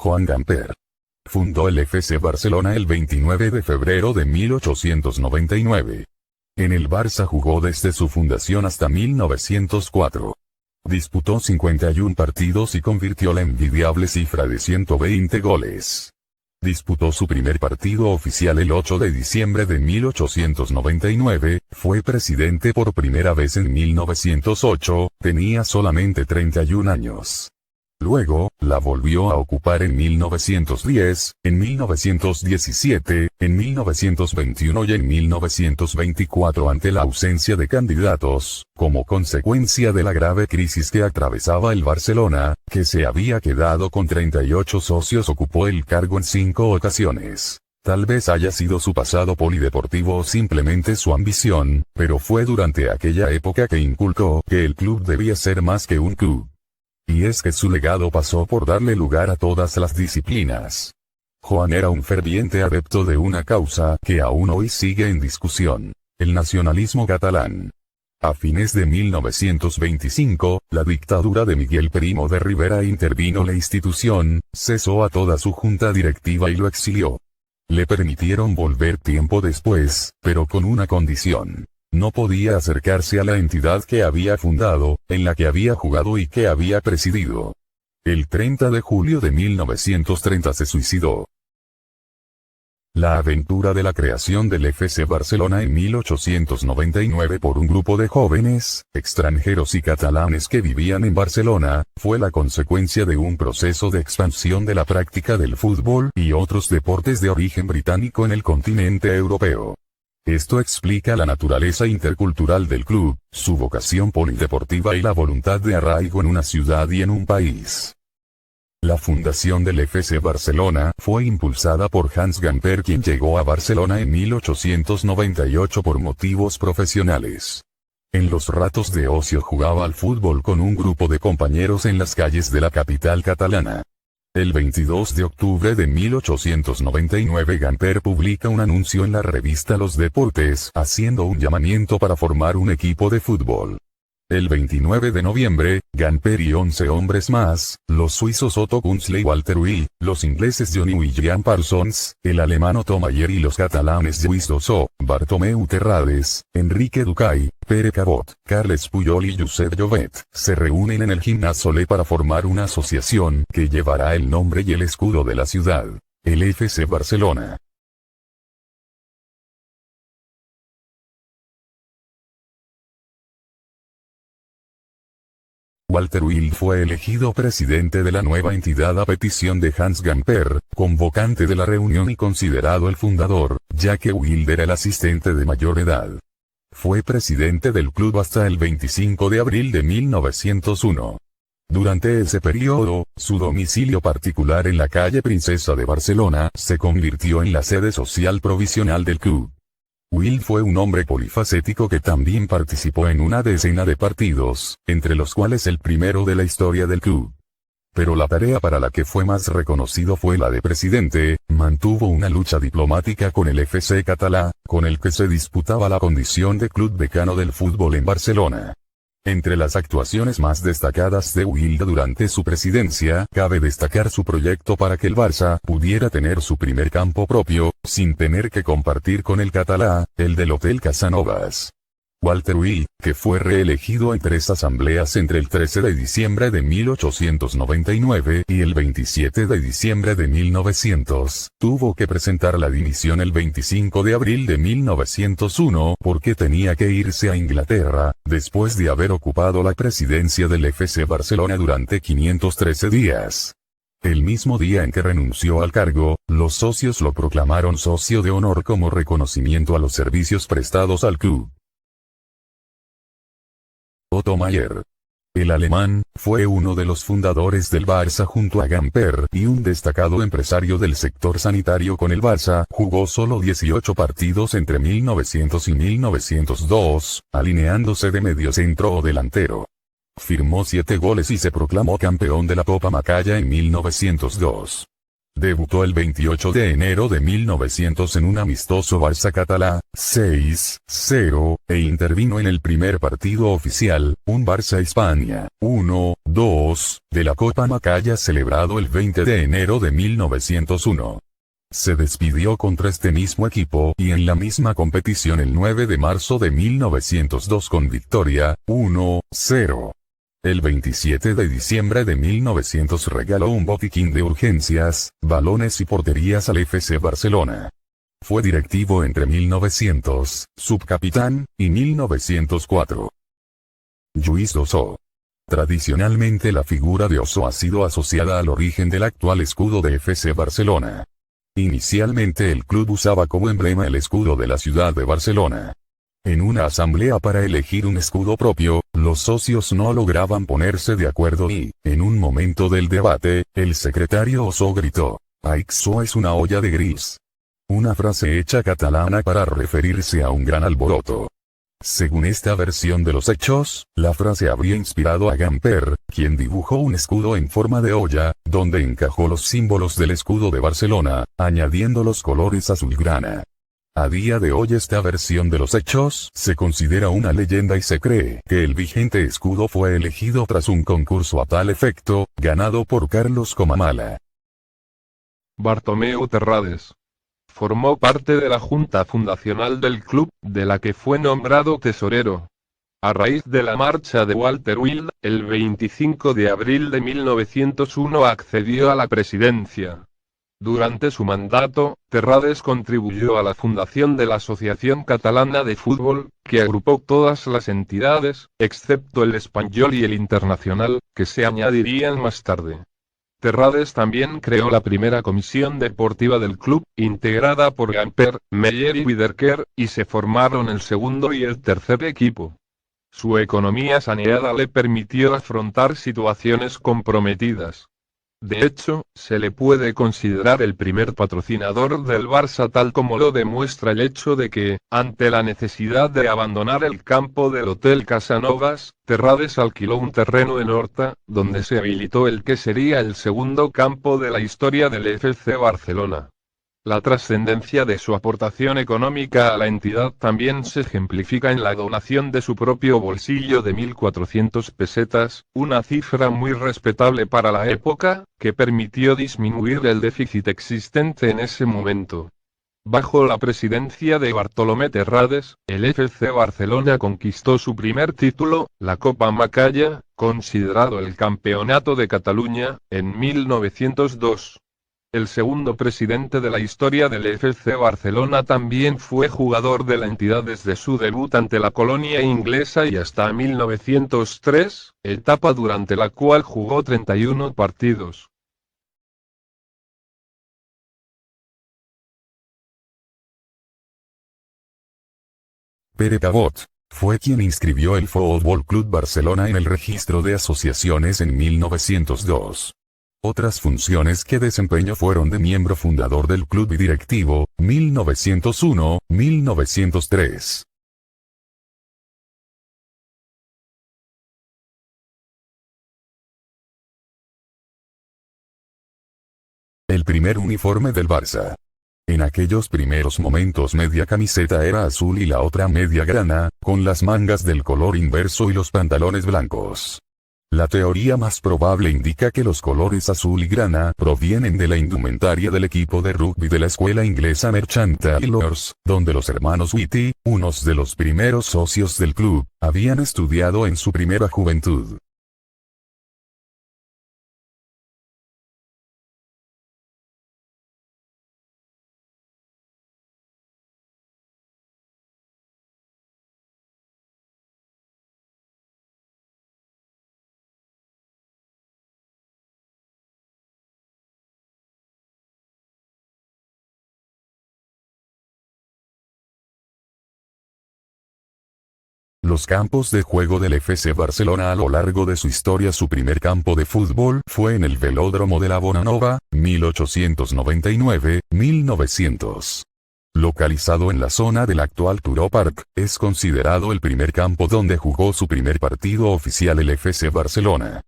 Joan Gamper. Fundó el FC Barcelona el 29 de febrero de 1899. En el Barça jugó desde su fundación hasta 1904. Disputó 51 partidos y convirtió la envidiable cifra de 120 goles. Disputó su primer partido oficial el 8 de diciembre de 1899, fue presidente por primera vez en 1908, tenía solamente 31 años. Luego, la volvió a ocupar en 1910, en 1917, en 1921 y en 1924 ante la ausencia de candidatos, como consecuencia de la grave crisis que atravesaba el Barcelona, que se había quedado con 38 socios. Ocupó el cargo en 5 ocasiones. Tal vez haya sido su pasado polideportivo o simplemente su ambición, pero fue durante aquella época que inculcó que el club debía ser más que un club. Y es que su legado pasó por darle lugar a todas las disciplinas. Joan era un ferviente adepto de una causa que aún hoy sigue en discusión: el nacionalismo catalán. A fines de 1925, la dictadura de Miguel Primo de Rivera intervino la institución, cesó a toda su junta directiva y lo exilió. Le permitieron volver tiempo después, pero con una condición: no podía acercarse a la entidad que había fundado, en la que había jugado y que había presidido. El 30 de julio de 1930 se suicidó. La aventura de la creación del FC Barcelona en 1899 por un grupo de jóvenes, extranjeros y catalanes que vivían en Barcelona, fue la consecuencia de un proceso de expansión de la práctica del fútbol y otros deportes de origen británico en el continente europeo. Esto explica la naturaleza intercultural del club, su vocación polideportiva y la voluntad de arraigo en una ciudad y en un país. La fundación del FC Barcelona fue impulsada por Hans Gamper, quien llegó a Barcelona en 1898 por motivos profesionales. En los ratos de ocio jugaba al fútbol con un grupo de compañeros en las calles de la capital catalana. El 22 de octubre de 1899 Gamper publica un anuncio en la revista Los Deportes haciendo un llamamiento para formar un equipo de fútbol. El 29 de noviembre, Gamper y 11 hombres más, los suizos Otto Kunzle y Walter Will, los ingleses Johnny William Parsons, el alemán Otto Mayer y los catalanes Lluís Dossó, Bartomeu Terrades, Enrique Ducay, Pere Cabot, Carles Puyol y Josep Llobet, se reúnen en el Gimnàs Solé para formar una asociación que llevará el nombre y el escudo de la ciudad, el FC Barcelona. Walter Will fue elegido presidente de la nueva entidad a petición de Hans Gamper, convocante de la reunión y considerado el fundador, ya que Will era el asistente de mayor edad. Fue presidente del club hasta el 25 de abril de 1901. Durante ese periodo, su domicilio particular en la calle Princesa de Barcelona se convirtió en la sede social provisional del club. Will fue un hombre polifacético que también participó en una decena de partidos, entre los cuales el primero de la historia del club. Pero la tarea para la que fue más reconocido fue la de presidente. Mantuvo una lucha diplomática con el FC catalá, con el que se disputaba la condición de club decano del fútbol en Barcelona. Entre las actuaciones más destacadas de Will durante su presidencia, cabe destacar su proyecto para que el Barça pudiera tener su primer campo propio, sin tener que compartir con el catalá, el del Hotel Casanovas. Walter Will, que fue reelegido en 3 asambleas entre el 13 de diciembre de 1899 y el 27 de diciembre de 1900, tuvo que presentar la dimisión el 25 de abril de 1901 porque tenía que irse a Inglaterra, después de haber ocupado la presidencia del FC Barcelona durante 513 días. El mismo día en que renunció al cargo, los socios lo proclamaron socio de honor como reconocimiento a los servicios prestados al club. Otto Mayer. El alemán, fue uno de los fundadores del Barça junto a Gamper y un destacado empresario del sector sanitario con el Barça. Jugó solo 18 partidos entre 1900 y 1902, alineándose de mediocentro o delantero. Firmó 7 goles y se proclamó campeón de la Copa Macaya en 1902. Debutó el 28 de enero de 1900 en un amistoso Barça catalá, 6-0, e intervino en el primer partido oficial, un Barça-España, 1-2, 2, de la Copa Macaya celebrado el 20 de enero de 1901. Se despidió contra este mismo equipo y en la misma competición el 9 de marzo de 1902 con victoria, 1-0. El 27 de diciembre de 1900 regaló un botiquín de urgencias, balones y porterías al FC Barcelona. Fue directivo entre 1900, subcapitán, y 1904. Lluís d'Osso. Tradicionalmente la figura de Osso ha sido asociada al origen del actual escudo de FC Barcelona. Inicialmente el club usaba como emblema el escudo de la ciudad de Barcelona. En una asamblea para elegir un escudo propio, los socios no lograban ponerse de acuerdo y, en un momento del debate, el secretario Osso gritó: "Aixo es una olla de gris". Una frase hecha catalana para referirse a un gran alboroto. Según esta versión de los hechos, la frase habría inspirado a Gamper, quien dibujó un escudo en forma de olla, donde encajó los símbolos del escudo de Barcelona, añadiendo los colores azulgrana. A día de hoy esta versión de los hechos se considera una leyenda y se cree que el vigente escudo fue elegido tras un concurso a tal efecto, ganado por Carlos Comamala. Bartomeu Terrades. Formó parte de la junta fundacional del club, de la que fue nombrado tesorero. A raíz de la marcha de Walter Wild, el 25 de abril de 1901 accedió a la presidencia. Durante su mandato, Terrades contribuyó a la fundación de la Asociación Catalana de Fútbol, que agrupó todas las entidades, excepto el Espanyol y el Internacional, que se añadirían más tarde. Terrades también creó la primera comisión deportiva del club, integrada por Gamper, Meyer y Widerker, y se formaron el segundo y el tercer equipo. Su economía saneada le permitió afrontar situaciones comprometidas. De hecho, se le puede considerar el primer patrocinador del Barça, tal como lo demuestra el hecho de que, ante la necesidad de abandonar el campo del Hotel Casanovas, Terrades alquiló un terreno en Horta, donde se habilitó el que sería el segundo campo de la historia del FC Barcelona. La trascendencia de su aportación económica a la entidad también se ejemplifica en la donación de su propio bolsillo de 1.400 pesetas, una cifra muy respetable para la época, que permitió disminuir el déficit existente en ese momento. Bajo la presidencia de Bartolomé Terrades, el FC Barcelona conquistó su primer título, la Copa Macaya, considerado el Campeonato de Cataluña, en 1902. El segundo presidente de la historia del FC Barcelona también fue jugador de la entidad desde su debut ante la colonia inglesa y hasta 1903, etapa durante la cual jugó 31 partidos. Pere Cabot fue quien inscribió el Fútbol Club Barcelona en el registro de asociaciones en 1902. Otras funciones que desempeñó fueron de miembro fundador del club y directivo, 1901-1903. El primer uniforme del Barça. En aquellos primeros momentos media camiseta era azul y la otra media grana, con las mangas del color inverso y los pantalones blancos. La teoría más probable indica que los colores azul y grana provienen de la indumentaria del equipo de rugby de la escuela inglesa Merchant Taylors, donde los hermanos Whitty, unos de los primeros socios del club, habían estudiado en su primera juventud. Los campos de juego del FC Barcelona a lo largo de su historia. Su primer campo de fútbol fue en el Velódromo de la Bonanova, 1899-1900. Localizado en la zona del actual Turó Park, es considerado el primer campo donde jugó su primer partido oficial el FC Barcelona.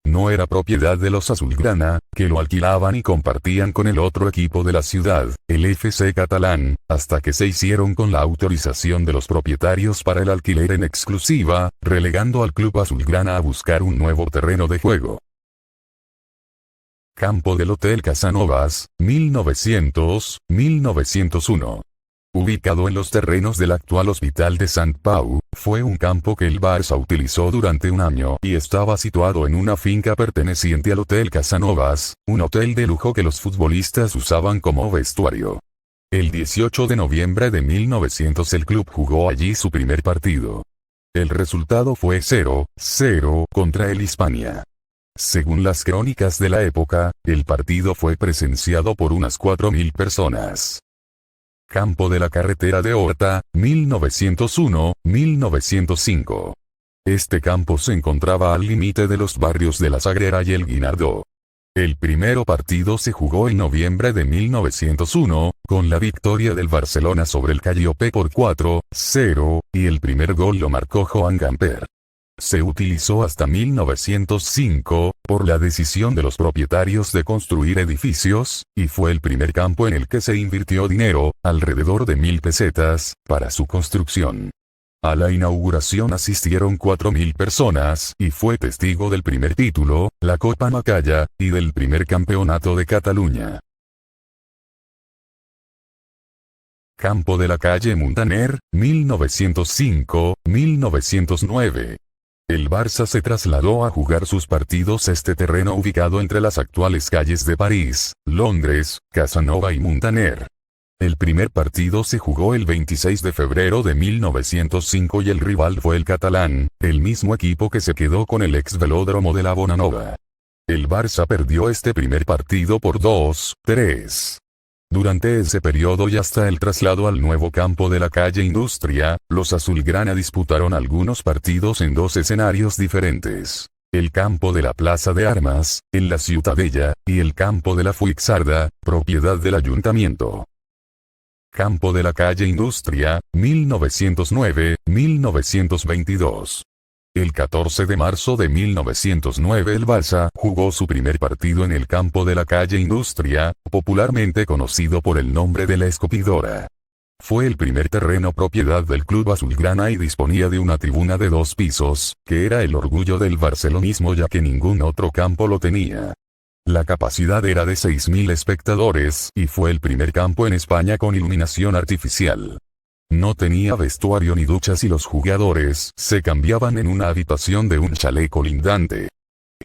No era propiedad de los azulgrana, que lo alquilaban y compartían con el otro equipo de la ciudad, el FC Catalán, hasta que se hicieron con la autorización de los propietarios para el alquiler en exclusiva, relegando al club azulgrana a buscar un nuevo terreno de juego. Campo del Hotel Casanovas, 1900-1901. Ubicado en los terrenos del actual Hospital de Sant Pau, fue un campo que el Barça utilizó durante un año y estaba situado en una finca perteneciente al Hotel Casanovas, un hotel de lujo que los futbolistas usaban como vestuario. El 18 de noviembre de 1900 el club jugó allí su primer partido. El resultado fue 0-0 contra el Hispania. Según las crónicas de la época, el partido fue presenciado por unas 4.000 personas. Campo de la Carretera de Horta, 1901-1905. Este campo se encontraba al límite de los barrios de La Sagrera y El Guinardó. El primer partido se jugó en noviembre de 1901, con la victoria del Barcelona sobre el Calliope por 4-0, y el primer gol lo marcó Joan Gamper. Se utilizó hasta 1905, por la decisión de los propietarios de construir edificios, y fue el primer campo en el que se invirtió dinero, alrededor de 1.000 pesetas, para su construcción. A la inauguración asistieron 4.000 personas y fue testigo del primer título, la Copa Macaya, y del primer campeonato de Cataluña. Campo de la calle Muntaner, 1905-1909. El Barça se trasladó a jugar sus partidos a este terreno ubicado entre las actuales calles de París, Londres, Casanova y Muntaner. El primer partido se jugó el 26 de febrero de 1905 y el rival fue el Catalán, el mismo equipo que se quedó con el ex velódromo de la Bonanova. El Barça perdió este primer partido por 2-3. Durante ese periodo y hasta el traslado al nuevo campo de la calle Industria, los azulgrana disputaron algunos partidos en dos escenarios diferentes. El campo de la Plaza de Armas, en la Ciutadella, y el campo de la Fuixarda, propiedad del ayuntamiento. Campo de la calle Industria, 1909-1922. El 14 de marzo de 1909 el Barça jugó su primer partido en el campo de la calle Industria, popularmente conocido por el nombre de La Escopidora. Fue el primer terreno propiedad del club azulgrana y disponía de una tribuna de 2 pisos, que era el orgullo del barcelonismo ya que ningún otro campo lo tenía. La capacidad era de 6.000 espectadores y fue el primer campo en España con iluminación artificial. No tenía vestuario ni duchas y los jugadores se cambiaban en una habitación de un chalet colindante.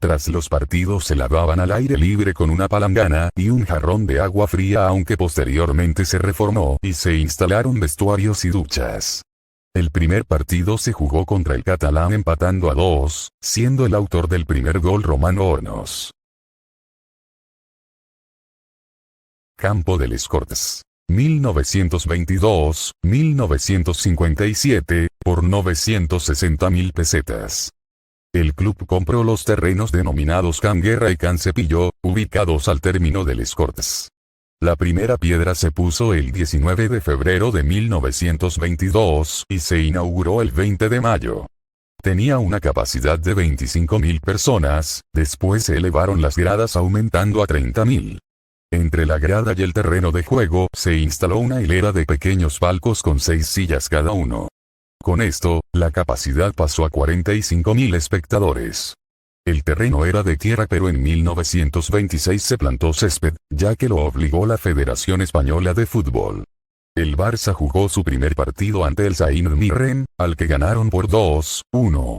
Tras los partidos se lavaban al aire libre con una palangana y un jarrón de agua fría, aunque posteriormente se reformó y se instalaron vestuarios y duchas. El primer partido se jugó contra el Catalán empatando a 2, siendo el autor del primer gol Romano Hornos. Campo de Les Corts. 1922-1957, por 960.000 pesetas. El club compró los terrenos denominados Can Guerra y Can Cepillo, ubicados al término de Les Corts. La primera piedra se puso el 19 de febrero de 1922 y se inauguró el 20 de mayo. Tenía una capacidad de 25.000 personas, después se elevaron las gradas aumentando a 30.000. Entre la grada y el terreno de juego se instaló una hilera de pequeños palcos con 6 sillas cada uno. Con esto, la capacidad pasó a 45.000 espectadores. El terreno era de tierra pero en 1926 se plantó césped, ya que lo obligó la Federación Española de Fútbol. El Barça jugó su primer partido ante el Saint-Mirren, al que ganaron por 2-1.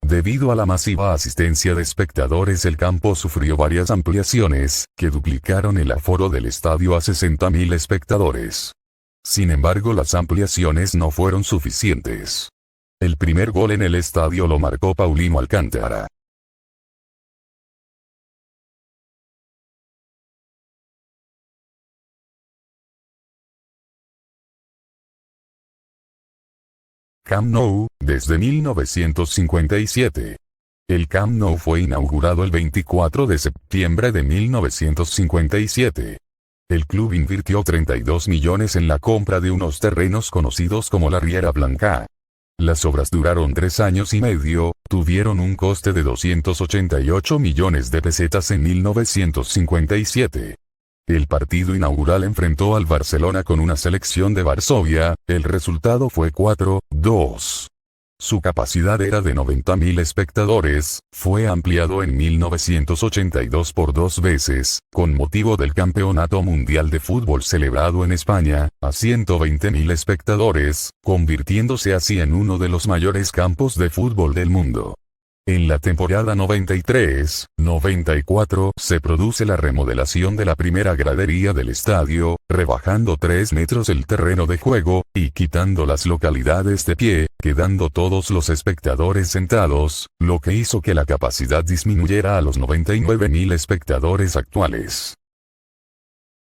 Debido a la masiva asistencia de espectadores el campo sufrió varias ampliaciones, que duplicaron el aforo del estadio a 60.000 espectadores. Sin embargo las ampliaciones no fueron suficientes. El primer gol en el estadio lo marcó Paulino Alcántara. Camp Nou, desde 1957. El Camp Nou fue inaugurado el 24 de septiembre de 1957. El club invirtió 32 millones en la compra de unos terrenos conocidos como la Riera Blanca. Las obras duraron 3 años y medio, tuvieron un coste de 288 millones de pesetas en 1957. El partido inaugural enfrentó al Barcelona con una selección de Varsovia, el resultado fue 4-2. Su capacidad era de 90.000 espectadores, fue ampliado en 1982 por 2 veces, con motivo del Campeonato Mundial de Fútbol celebrado en España, a 120.000 espectadores, convirtiéndose así en uno de los mayores campos de fútbol del mundo. En la temporada 93-94 se produce la remodelación de la primera gradería del estadio, rebajando 3 metros el terreno de juego, y quitando las localidades de pie, quedando todos los espectadores sentados, lo que hizo que la capacidad disminuyera a los 99.000 espectadores actuales.